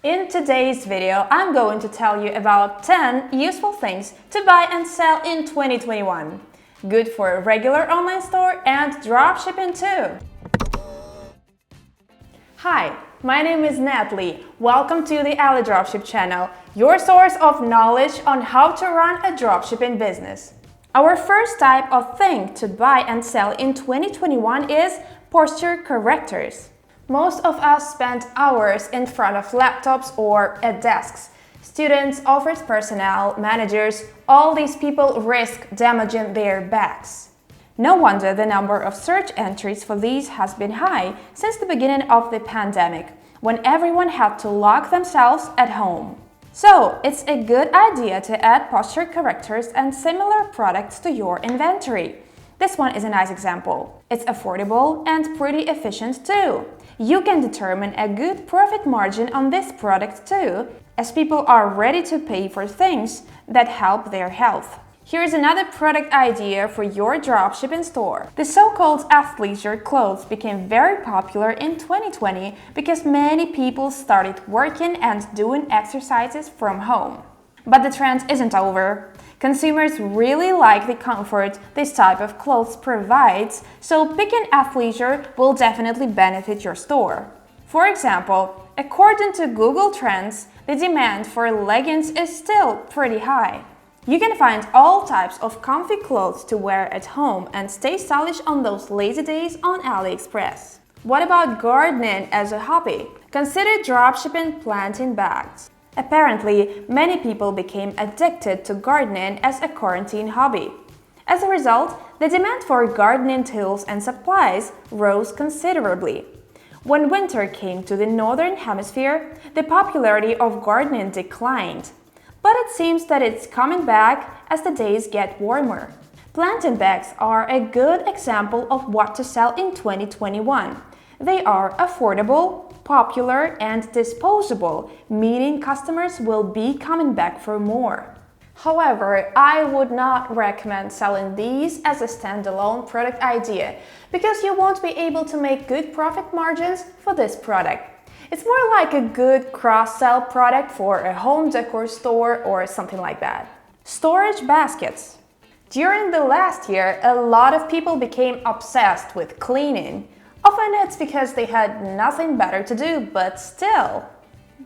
In today's video, I'm going to tell you about 10 useful things to buy and sell in 2021. Good for a regular online store and dropshipping too. Hi, my name is Natalie. Welcome to the AliDropship channel, your source of knowledge on how to run a dropshipping business. Our first type of thing to buy and sell in 2021 is posture correctors. Most of us spend hours in front of laptops or at desks. Students, office personnel, managers, all these people risk damaging their backs. No wonder the number of search entries for these has been high since the beginning of the pandemic, when everyone had to lock themselves at home. So, it's a good idea to add posture correctors and similar products to your inventory. This one is a nice example. It's affordable and pretty efficient too. You can determine a good profit margin on this product too, as people are ready to pay for things that help their health. Here's another product idea for your dropshipping store. The so-called athleisure clothes became very popular in 2020 because many people started working and doing exercises from home. But the trend isn't over. Consumers really like the comfort this type of clothes provides, so picking athleisure will definitely benefit your store. For example, according to Google Trends, the demand for leggings is still pretty high. You can find all types of comfy clothes to wear at home and stay stylish on those lazy days on AliExpress. What about gardening as a hobby? Consider dropshipping planting bags. Apparently, many people became addicted to gardening as a quarantine hobby. As a result, the demand for gardening tools and supplies rose considerably. When winter came to the northern hemisphere, the popularity of gardening declined. But it seems that it's coming back as the days get warmer. Planting bags are a good example of what to sell in 2021. They are affordable, popular, and disposable, meaning customers will be coming back for more. However, I would not recommend selling these as a standalone product idea because you won't be able to make good profit margins for this product. It's more like a good cross-sell product for a home decor store or something like that. Storage baskets. During the last year, a lot of people became obsessed with cleaning. Often it's because they had nothing better to do, but still.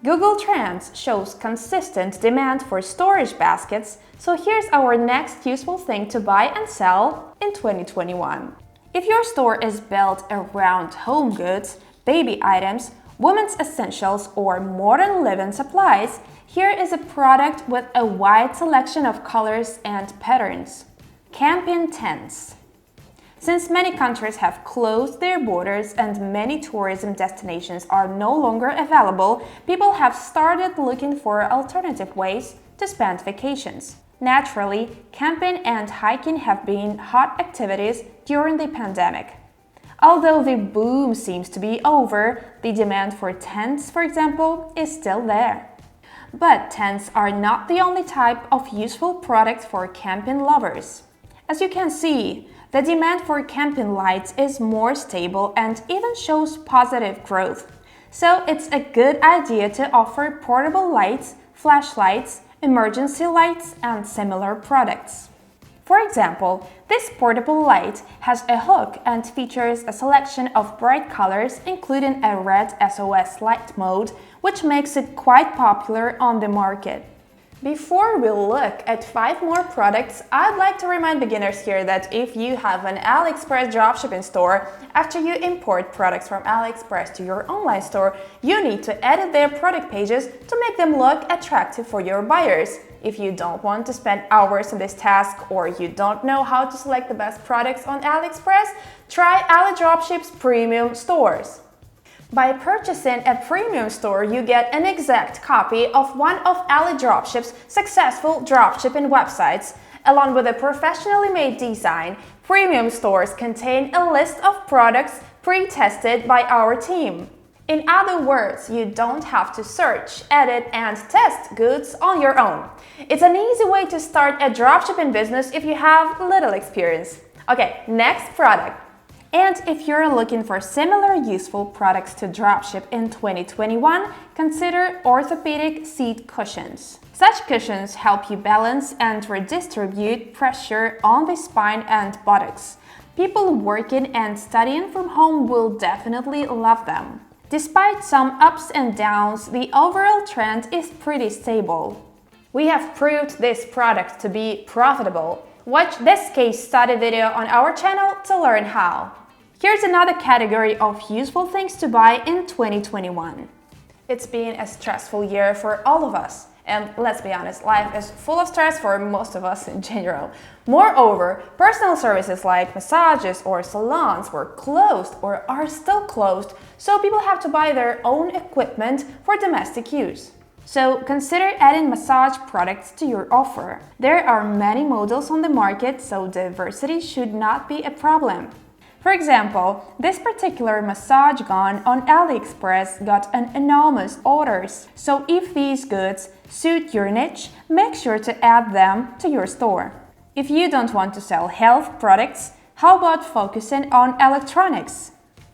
Google Trends shows consistent demand for storage baskets, so here's our next useful thing to buy and sell in 2021. If your store is built around home goods, baby items, women's essentials, or modern living supplies, here is a product with a wide selection of colors and patterns. Camping tents. Since many countries have closed their borders and many tourism destinations are no longer available, people have started looking for alternative ways to spend vacations. Naturally, camping and hiking have been hot activities during the pandemic. Although the boom seems to be over, the demand for tents, for example, is still there. But tents are not the only type of useful product for camping lovers. As you can see, the demand for camping lights is more stable and even shows positive growth. So it's a good idea to offer portable lights, flashlights, emergency lights, and similar products. For example, this portable light has a hook and features a selection of bright colors, including a red SOS light mode, which makes it quite popular on the market. Before we look at 5 more products, I'd like to remind beginners here that if you have an AliExpress dropshipping store, after you import products from AliExpress to your online store, you need to edit their product pages to make them look attractive for your buyers. If you don't want to spend hours on this task or you don't know how to select the best products on AliExpress, try AliDropship's premium stores. By purchasing a premium store, you get an exact copy of one of AliDropship's successful dropshipping websites. Along with a professionally made design, premium stores contain a list of products pre-tested by our team. In other words, you don't have to search, edit, and test goods on your own. It's an easy way to start a dropshipping business if you have little experience. Okay, next product. And if you're looking for similar useful products to dropship in 2021, consider orthopedic seat cushions. Such cushions help you balance and redistribute pressure on the spine and buttocks. People working and studying from home will definitely love them. Despite some ups and downs, the overall trend is pretty stable. We have proved this product to be profitable. Watch this case study video on our channel to learn how. Here's another category of useful things to buy in 2021. It's been a stressful year for all of us. And let's be honest, life is full of stress for most of us in general. Moreover, personal services like massages or salons were closed or are still closed, so people have to buy their own equipment for domestic use. So consider adding massage products to your offer. There are many models on the market, so diversity should not be a problem. For example, this particular massage gun on AliExpress got an enormous orders. So if these goods suit your niche, make sure to add them to your store. If you don't want to sell health products, how about focusing on electronics?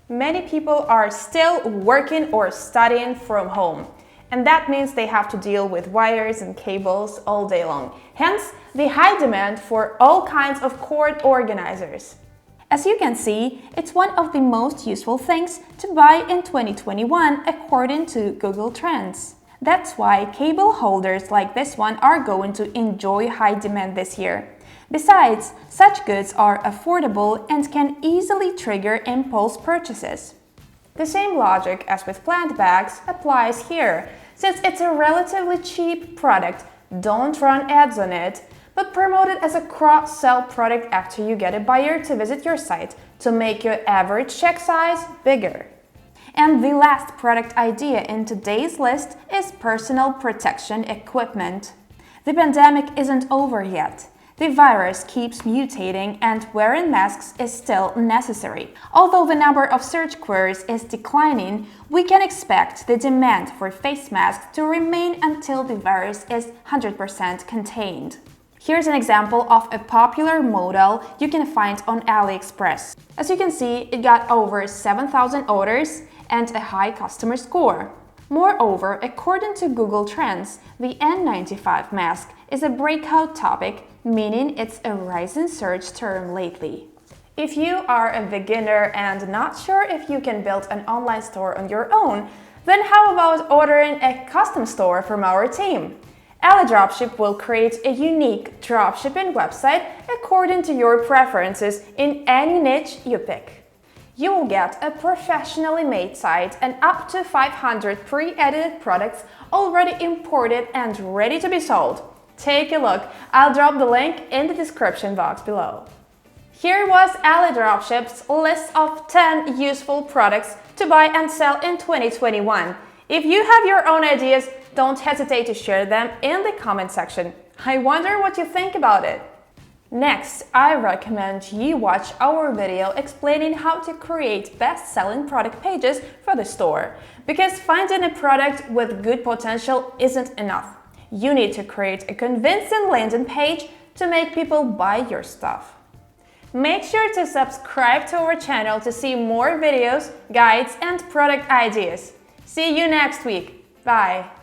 Many people are still working or studying from home. And that means they have to deal with wires and cables all day long. Hence, the high demand for all kinds of cord organizers. As you can see, it's one of the most useful things to buy in 2021 according to Google Trends. That's why cable holders like this one are going to enjoy high demand this year. Besides, such goods are affordable and can easily trigger impulse purchases. The same logic as with plant bags applies here. Since it's a relatively cheap product, don't run ads on it, but promote it as a cross-sell product after you get a buyer to visit your site to make your average check size bigger. And the last product idea in today's list is personal protection equipment. The pandemic isn't over yet. The virus keeps mutating and wearing masks is still necessary. Although the number of search queries is declining, we can expect the demand for face masks to remain until the virus is 100% contained. Here's an example of a popular model you can find on AliExpress. As you can see, it got over 7,000 orders and a high customer score. Moreover, according to Google Trends, the N95 mask is a breakout topic, meaning it's a rising search term lately. If you are a beginner and not sure if you can build an online store on your own, then how about ordering a custom store from our team? AliDropship will create a unique dropshipping website according to your preferences in any niche you pick. You will get a professionally made site and up to 500 pre-edited products already imported and ready to be sold. Take a look, I'll drop the link in the description box below. Here was AliDropship's list of 10 useful products to buy and sell in 2021. If you have your own ideas, don't hesitate to share them in the comment section. I wonder what you think about it. Next, I recommend you watch our video explaining how to create best-selling product pages for the store. Because finding a product with good potential isn't enough. You need to create a convincing landing page to make people buy your stuff. Make sure to subscribe to our channel to see more videos, guides, and product ideas. See you next week. Bye!